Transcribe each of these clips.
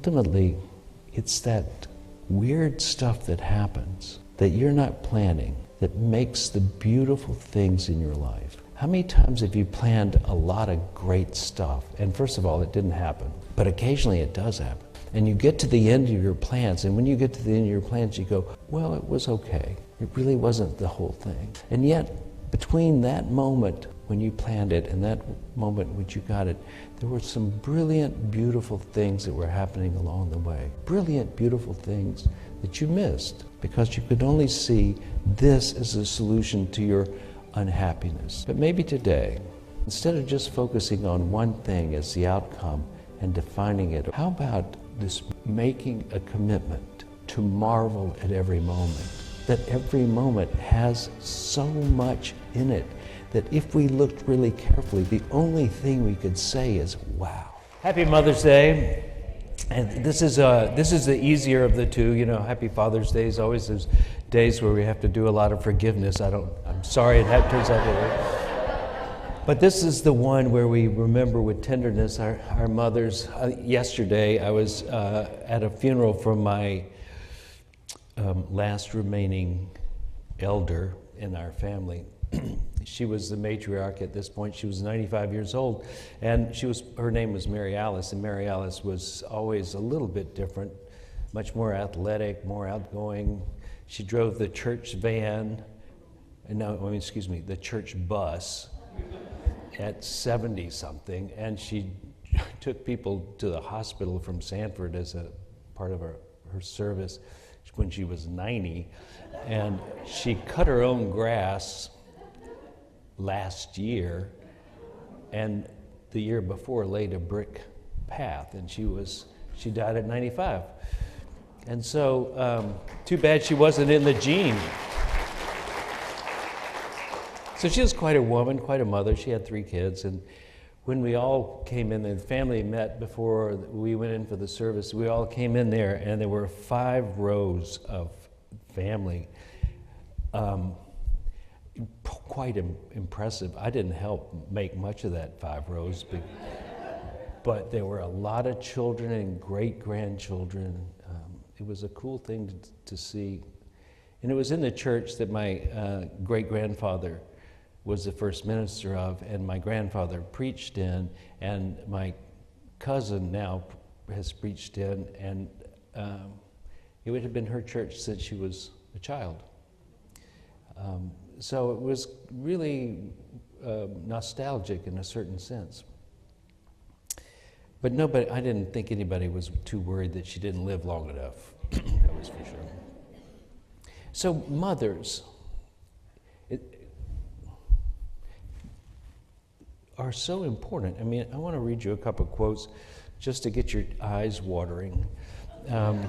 ultimately, it's that weird stuff that happens that you're not planning that makes the beautiful things in your life. How many times have you planned a lot of great stuff? And first of all, it didn't happen. But occasionally it does happen. And you get to the end of your plans, and when you get to the end of your plans, you go, well, it was okay. It really wasn't the whole thing. And yet, between that moment when you planned it and that moment when you got it, there were some brilliant, beautiful things that were happening along the way. Brilliant, beautiful things that you missed because you could only see this as a solution to your unhappiness. But maybe today, instead of just focusing on one thing as the outcome and defining it, how about this making a commitment to marvel at every moment? That every moment has so much in it that if we looked really carefully, the only thing we could say is, wow. Happy Mother's Day. And this is the easier of the two. You know, Happy Father's Day is always those days where we have to do a lot of forgiveness. I'm sorry it turns out that way. But this is the one where we remember with tenderness our mothers. Yesterday I was at a funeral for my last remaining elder in our family. She was the matriarch at this point. She was 95 years old, and her name was Mary Alice, and Mary Alice was always a little bit different, much more athletic, more outgoing. She drove the church van, the church bus at 70-something, and she took people to the hospital from Sanford as a part of her service when she was 90, and she cut her own grass last year, and the year before laid a brick path, and she died at 95. And so, too bad she wasn't in the gene. So she was quite a woman, quite a mother. She had 3 kids, and when we all came in, the family met before we went in for the service, we all came in there, and there were 5 rows of family. Quite impressive. I didn't help make much of that 5 rows, but there were a lot of children and great-grandchildren. It was a cool thing to see. And it was in the church that my great-grandfather was the first minister of, and my grandfather preached in, and my cousin now has preached in, and it would have been her church since she was a child. So it was really nostalgic in a certain sense. But I didn't think anybody was too worried that she didn't live long enough. That was for sure. So mothers are so important. I mean, I want to read you a couple of quotes just to get your eyes watering. The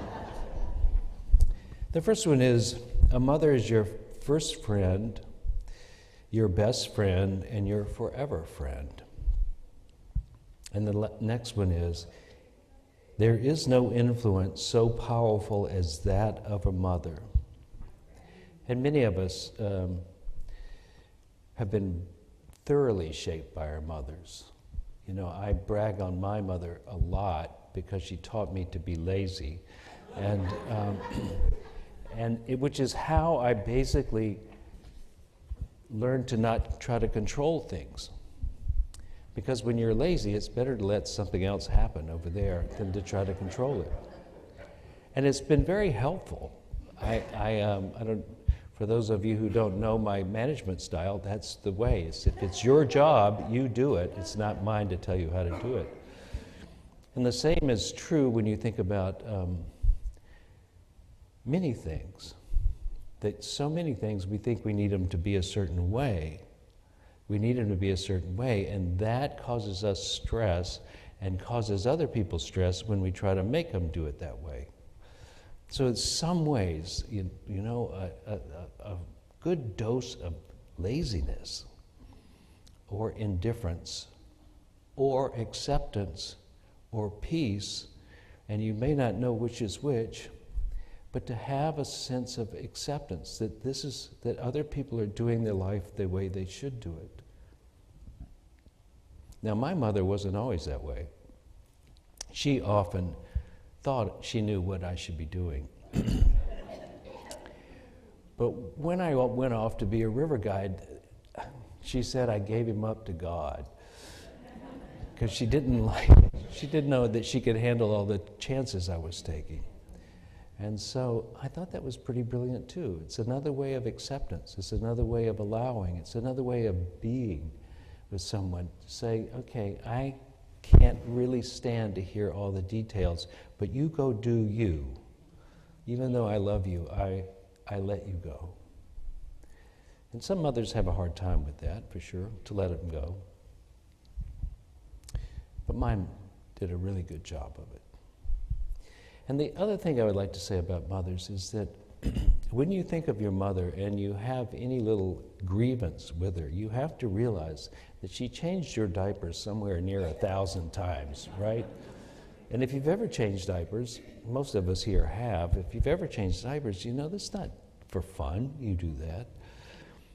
first one is, a mother is your first friend, your best friend, and your forever friend. And the next one is, there is no influence so powerful as that of a mother. And many of us have been thoroughly shaped by our mothers. You know, I brag on my mother a lot because she taught me to be lazy, which is how I basically learned to not try to control things. Because when you're lazy, it's better to let something else happen over there than to try to control it. And it's been very helpful. I don't. For those of you who don't know my management style, that's the way. If it's your job, you do it. It's not mine to tell you how to do it. And the same is true when you think about many things. That so many things we think we need them to be a certain way. We need them to be a certain way, and that causes us stress and causes other people stress when we try to make them do it that way. So in some ways, a good dose of laziness or indifference or acceptance or peace, and you may not know which is which, but to have a sense of acceptance that other people are doing their life the way they should do it. Now, my mother wasn't always that way. She often thought she knew what I should be doing. But when I went off to be a river guide, she said I gave him up to God. Because she didn't know that she could handle all the chances I was taking. And so I thought that was pretty brilliant too. It's another way of acceptance. It's another way of allowing. It's another way of being with someone. To say, okay, I can't really stand to hear all the details, but you go do you. Even though I love you, I let you go. And some mothers have a hard time with that, for sure, to let them go. But mine did a really good job of it. And the other thing I would like to say about mothers is that when you think of your mother and you have any little grievance with her, you have to realize that she changed your diapers somewhere near 1,000 times, right? And if you've ever changed diapers, most of us here have, if you've ever changed diapers, you know that's not for fun, you do that.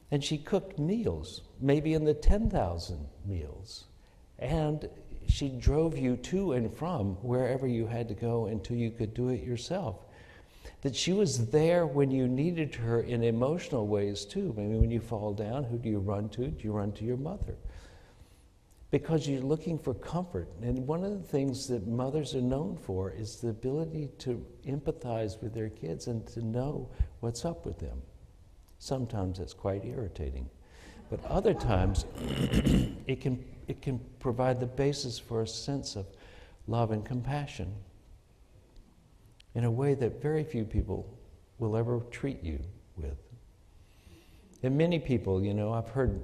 And she cooked meals, maybe in the 10,000 meals. And she drove you to and from wherever you had to go until you could do it yourself. That she was there when you needed her in emotional ways too. Maybe when you fall down, who do you run to? Do you run to your mother? Because you're looking for comfort. And one of the things that mothers are known for is the ability to empathize with their kids and to know what's up with them. Sometimes it's quite irritating. But other times, it can provide the basis for a sense of love and compassion in a way that very few people will ever treat you with. And many people, you know, I've heard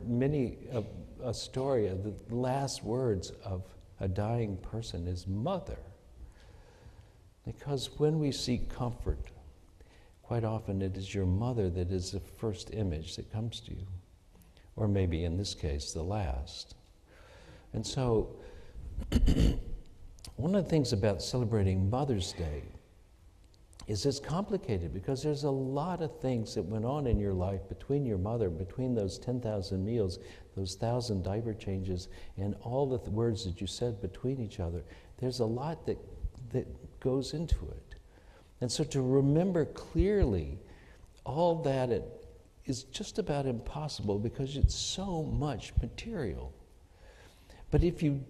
a story of the last words of a dying person is mother. Because when we seek comfort, quite often it is your mother that is the first image that comes to you. Or maybe in this case, the last. And so, one of the things about celebrating Mother's Day is it's complicated because there's a lot of things that went on in your life between your mother, between those 10,000 meals, those 1,000 diaper changes, and all the words that you said between each other. There's a lot that goes into it. And so to remember clearly all that is just about impossible because it's so much material. But if you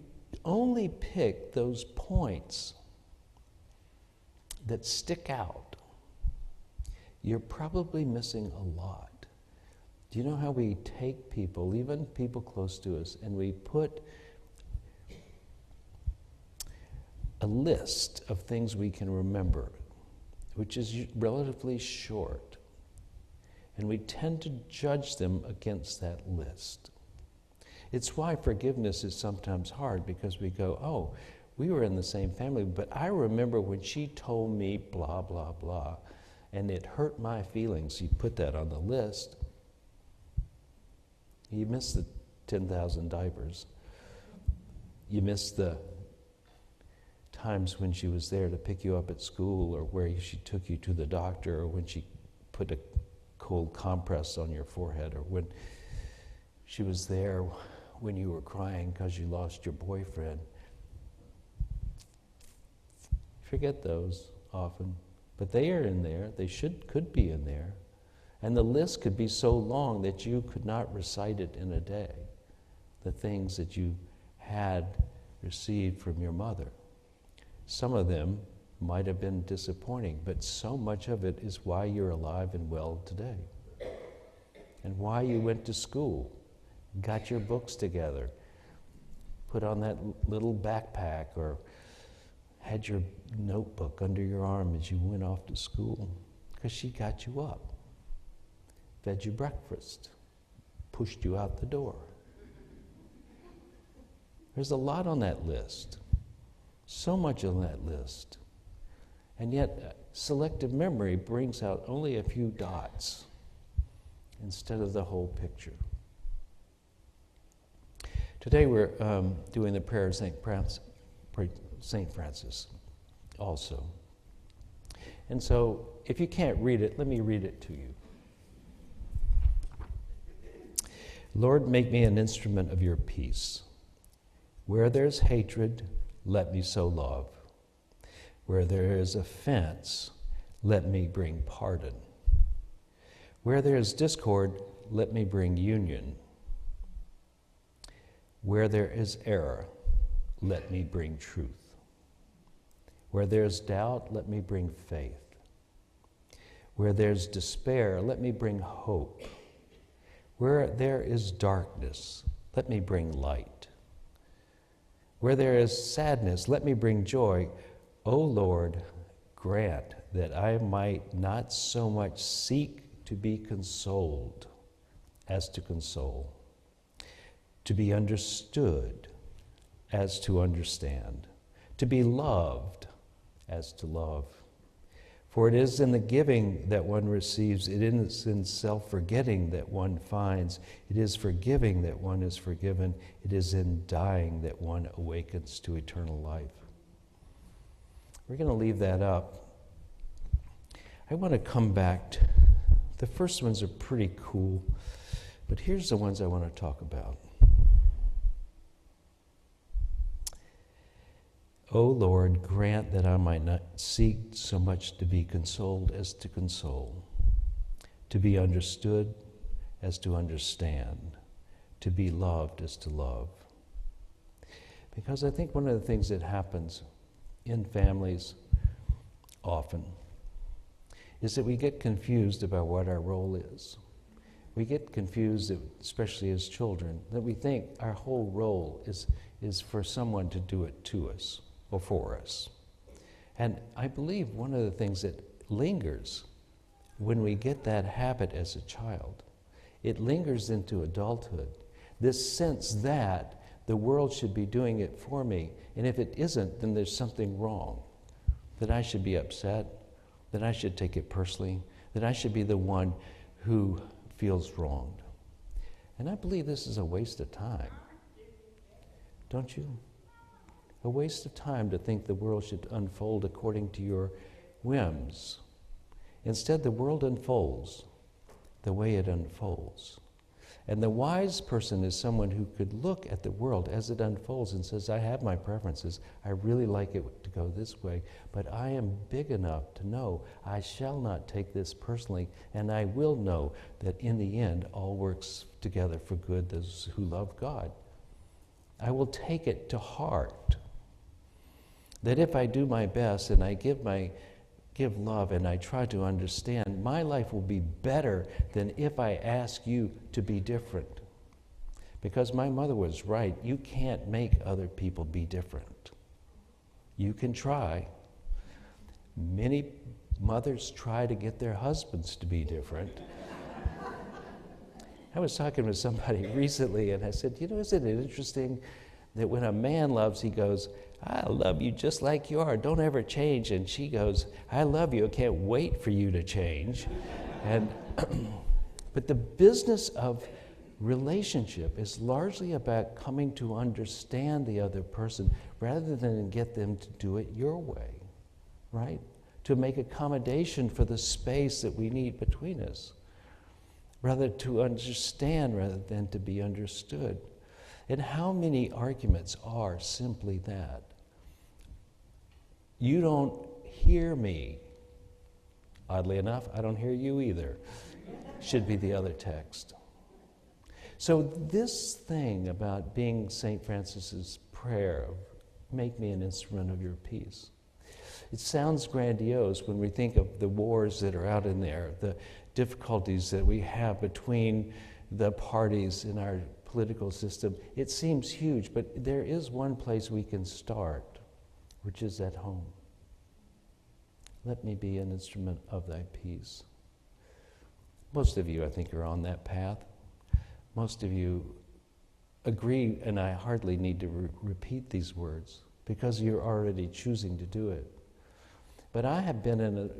only pick those points that stick out, you're probably missing a lot. Do you know how we take people, even people close to us, and we put a list of things we can remember, which is relatively short, and we tend to judge them against that list. It's why forgiveness is sometimes hard, because we go, oh, we were in the same family, but I remember when she told me blah, blah, blah, and it hurt my feelings. You put that on the list. You miss the 10,000 diapers. You miss the times when she was there to pick you up at school, or where she took you to the doctor, or when she put a cold compress on your forehead, or when she was there when you were crying because you lost your boyfriend. Forget those often, but they are in there. They could be in there. And the list could be so long that you could not recite it in a day, the things that you had received from your mother. Some of them might have been disappointing, but so much of it is why you're alive and well today, and why you went to school, got your books together, put on that little backpack, or had your notebook under your arm as you went off to school, because she got you up, fed you breakfast, pushed you out the door. There's a lot on that list, so much on that list. And yet, selective memory brings out only a few dots instead of the whole picture. Today we're doing the prayer of St. Francis also. And so, if you can't read it, let me read it to you. Lord, make me an instrument of your peace. Where there's hatred, let me sow love. Where there is offense, let me bring pardon. Where there is discord, let me bring union. Where there is error, let me bring truth. Where there is doubt, let me bring faith. Where there's despair, let me bring hope. Where there is darkness, let me bring light. Where there is sadness, let me bring joy. O Lord, grant that I might not so much seek to be consoled as to console, to be understood as to understand, to be loved as to love. For it is in the giving that one receives, it is in self-forgetting that one finds, it is forgiving that one is forgiven, it is in dying that one awakens to eternal life. We're going to leave that up. I want to come back to, the first ones are pretty cool, but here's the ones I want to talk about. O Lord, grant that I might not seek so much to be consoled as to console, to be understood as to understand, to be loved as to love. Because I think one of the things that happens in families often is that we get confused about what our role is. We get confused, especially as children, that we think our whole role is for someone to do it to us or for us. And I believe one of the things that lingers when we get that habit as a child, it lingers into adulthood. This sense that the world should be doing it for me, and if it isn't, then there's something wrong. That I should be upset, that I should take it personally, that I should be the one who feels wronged. And I believe this is a waste of time. Don't you? A waste of time to think the world should unfold according to your whims. Instead, the world unfolds the way it unfolds. And the wise person is someone who could look at the world as it unfolds and says, I have my preferences. I really like it to go this way, but I am big enough to know I shall not take this personally, and I will know that in the end, all works together for good, those who love God. I will take it to heart. That if I do my best and I give love and I try to understand, my life will be better than if I ask you to be different. Because my mother was right, you can't make other people be different. You can try. Many mothers try to get their husbands to be different. I was talking with somebody recently and I said, isn't it interesting that when a man loves, he goes, I love you just like you are. Don't ever change. And she goes, I love you. I can't wait for you to change. And but the business of relationship is largely about coming to understand the other person rather than get them to do it your way, right? To make accommodation for the space that we need between us. Rather to understand rather than to be understood. And how many arguments are simply that? You don't hear me. Oddly enough, I don't hear you either. Should be the other text. So this thing about being St. Francis's prayer of make me an instrument of your peace. It sounds grandiose when we think of the wars that are out in there, the difficulties that we have between the parties in our political system. It seems huge, but there is one place we can start, which is at home. Let me be an instrument of thy peace. Most of you, I think, are on that path. Most of you agree, and I hardly need to repeat these words because you're already choosing to do it. But I have been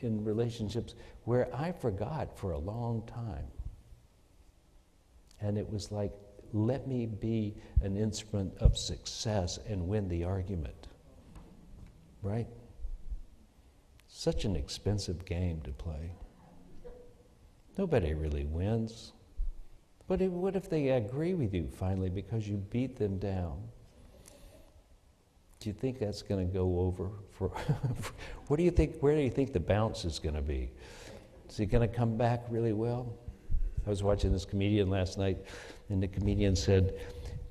in relationships where I forgot for a long time. And it was like, let me be an instrument of success and win the argument. Right? Such an expensive game to play. Nobody really wins. But what if they agree with you finally because you beat them down? Do you think that's going to go over for what do you think, where do you think the bounce is going to be? Is it going to come back really well? I was watching this comedian last night, and the comedian said,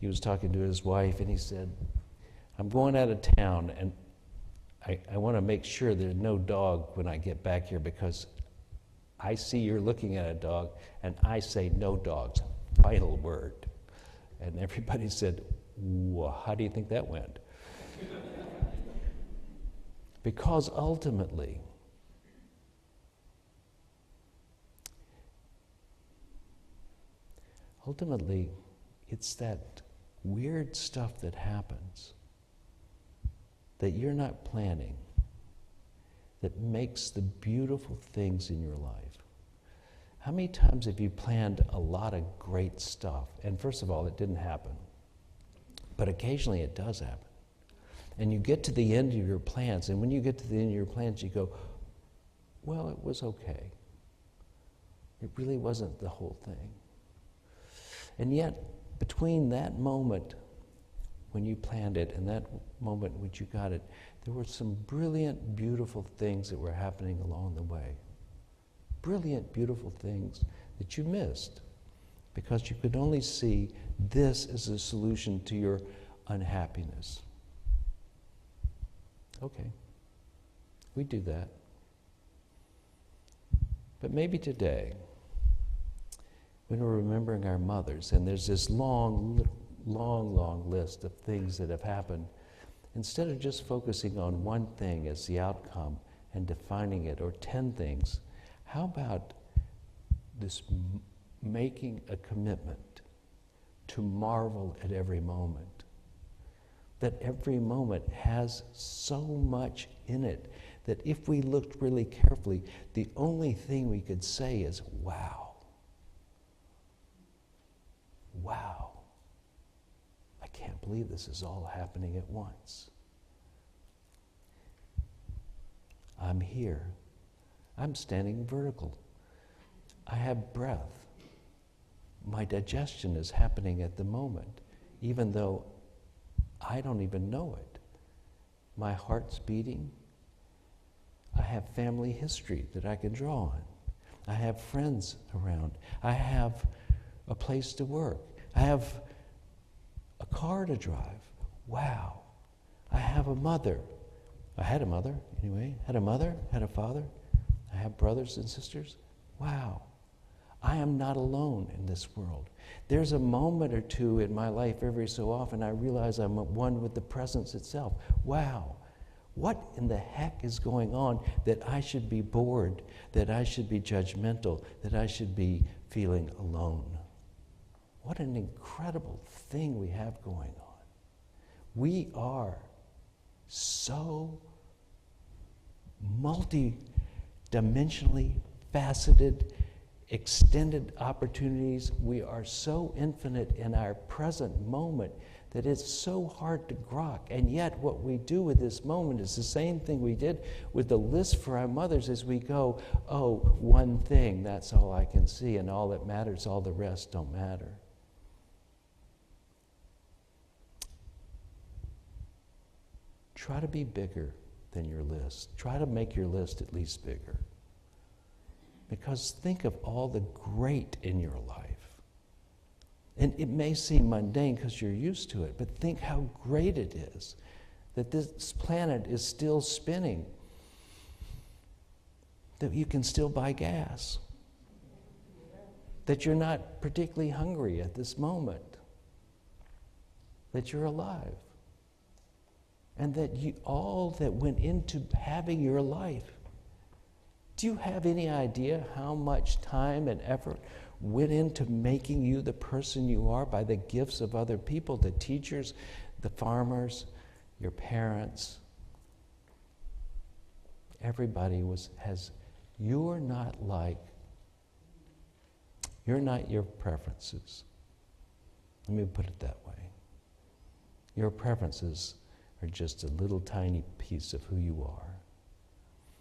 he was talking to his wife, and he said, I'm going out of town, and I want to make sure there's no dog when I get back here, because I see you're looking at a dog, and I say no dogs, final word. And everybody said, well, how do you think that went? Because ultimately, it's that weird stuff that happens that you're not planning that makes the beautiful things in your life. How many times have you planned a lot of great stuff? And first of all, it didn't happen. But occasionally it does happen. And you get to the end of your plans, and when you get to the end of your plans, you go, well, it was okay. It really wasn't the whole thing. And yet, between that moment when you planned it and that moment when you got it, there were some brilliant, beautiful things that were happening along the way. Brilliant, beautiful things that you missed because you could only see this as a solution to your unhappiness. Okay, we do that. But maybe today, when we're remembering our mothers, and there's this long list of things that have happened, instead of just focusing on one thing as the outcome and defining it, or 10 things, how about this making a commitment to marvel at every moment? That every moment has so much in it that if we looked really carefully, the only thing we could say is, wow. Wow. I can't believe this is all happening at once. I'm here. I'm standing vertical. I have breath. My digestion is happening at the moment, even though I don't even know it. My heart's beating. I have family history that I can draw on. I have friends around. I have a place to work. I have a car to drive. Wow. I have a mother. I had a mother, anyway. Had a mother, had a father. I have brothers and sisters. Wow. I am not alone in this world. There's a moment or two in my life every so often I realize I'm at one with the presence itself. Wow. What in the heck is going on that I should be bored, that I should be judgmental, that I should be feeling alone? What an incredible thing we have going on. We are so multi-dimensionally faceted, extended opportunities. We are so infinite in our present moment that it's so hard to grok. And yet what we do with this moment is the same thing we did with the list for our mothers as we go, oh, one thing, that's all I can see, and all that matters, all the rest don't matter. Try to be bigger than your list. Try to make your list at least bigger. Because think of all the great in your life. And it may seem mundane because you're used to it, but think how great it is that this planet is still spinning, that you can still buy gas, that you're not particularly hungry at this moment, that you're alive, and that all that went into having your life. Do you have any idea how much time and effort went into making you the person you are by the gifts of other people, the teachers, the farmers, your parents? Everybody you're not your preferences. Let me put it that way. Your preferences are just a little tiny piece of who you are.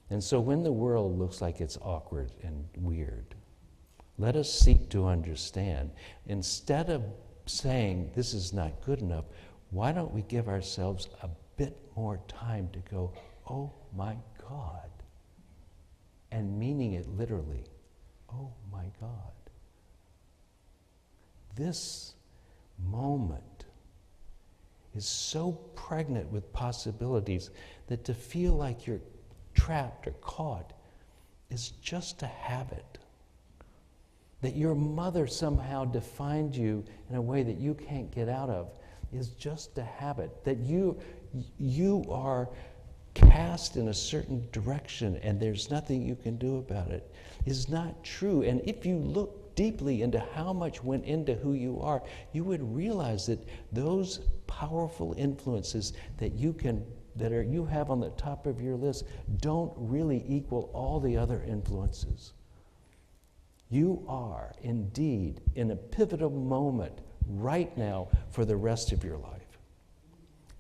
And so when the world looks like it's awkward and weird, let us seek to understand. Instead of saying, this is not good enough, why don't we give ourselves a bit more time to go, oh my God, and meaning it literally, oh my God. This moment is so pregnant with possibilities that to feel like you're trapped or caught is just a habit. That your mother somehow defined you in a way that you can't get out of is just a habit. That you are cast in a certain direction and there's nothing you can do about it is not true. And if you look deeply into how much went into who you are, you would realize that those powerful influences that you have on the top of your list don't really equal all the other influences. You are indeed in a pivotal moment right now for the rest of your life.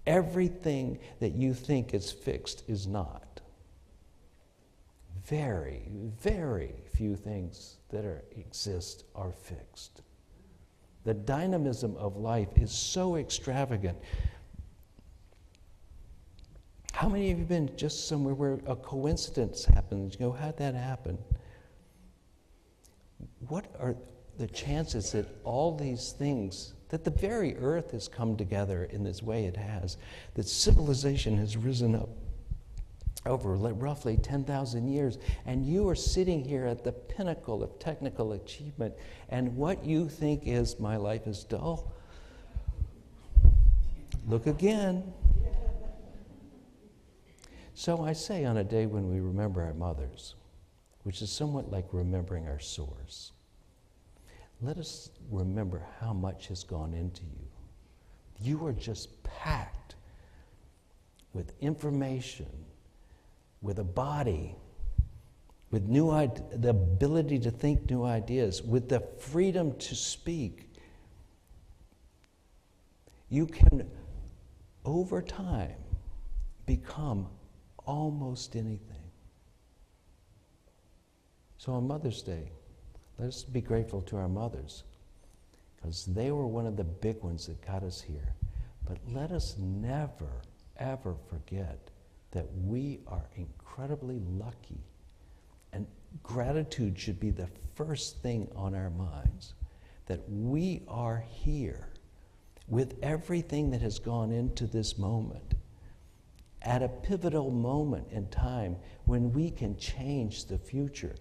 Everything that you think is fixed is not. Very, very few things that exist are fixed. The dynamism of life is so extravagant. How many of you have been just somewhere where a coincidence happens? You go, how'd that happen? What are the chances that all these things, that the very earth has come together in this way it has, that civilization has risen up over roughly 10,000 years, and you are sitting here at the pinnacle of technical achievement, and what you think is, my life is dull? Look again. So I say on a day when we remember our mothers, which is somewhat like remembering our source, let us remember how much has gone into you. You are just packed with information, with a body, with the ability to think new ideas, with the freedom to speak. You can, over time, become almost anything. So on Mother's Day, let us be grateful to our mothers, because they were one of the big ones that got us here. But let us never, ever forget that we are incredibly lucky, and gratitude should be the first thing on our minds, that we are here with everything that has gone into this moment, at a pivotal moment in time when we can change the future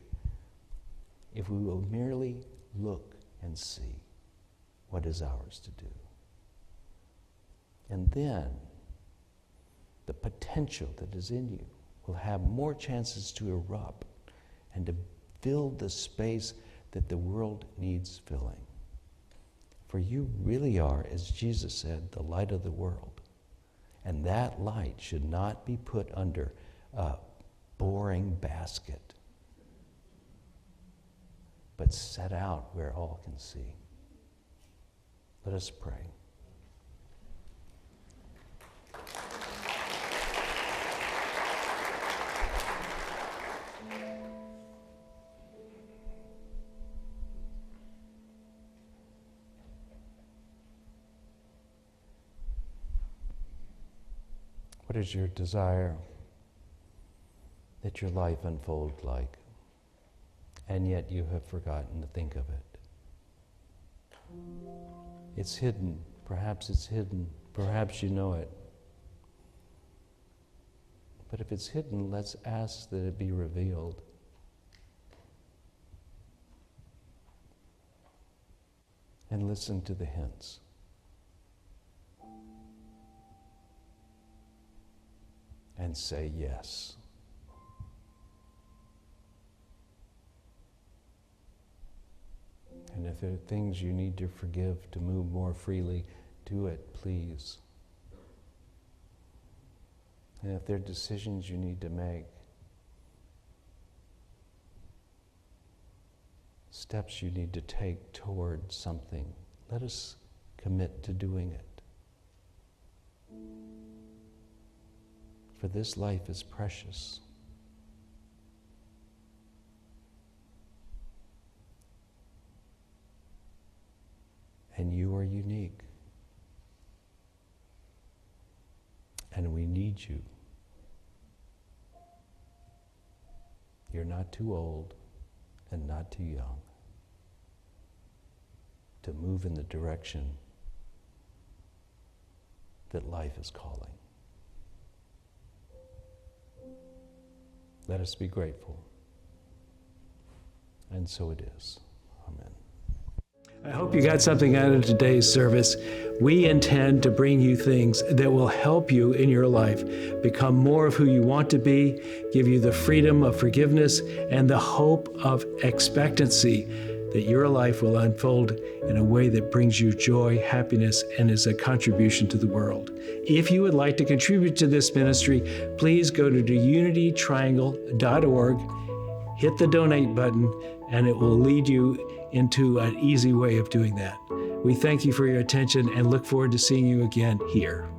if we will merely look and see what is ours to do. And then the potential that is in you will have more chances to erupt and to fill the space that the world needs filling. For you really are, as Jesus said, the light of the world. And that light should not be put under a boring basket, but set out where all can see. Let us pray. What is your desire that your life unfold like? And yet you have forgotten to think of it. It's hidden. Perhaps it's hidden. Perhaps you know it. But if it's hidden, let's ask that it be revealed. And listen to the hints. And say yes. And if there are things you need to forgive to move more freely, do it, please. And if there are decisions you need to make, steps you need to take toward something, let us commit to doing it. For this life is precious. And you are unique. And we need needs you. You're not too old and not too young to move in the direction that life is calling. Let us be grateful. And so it is. Amen. I hope you got something out of today's service. We intend to bring you things that will help you in your life become more of who you want to be, give you the freedom of forgiveness and the hope of expectancy that your life will unfold in a way that brings you joy, happiness, and is a contribution to the world. If you would like to contribute to this ministry, please go to unitytriangle.org, hit the donate button, and it will lead you into an easy way of doing that. We thank you for your attention and look forward to seeing you again here.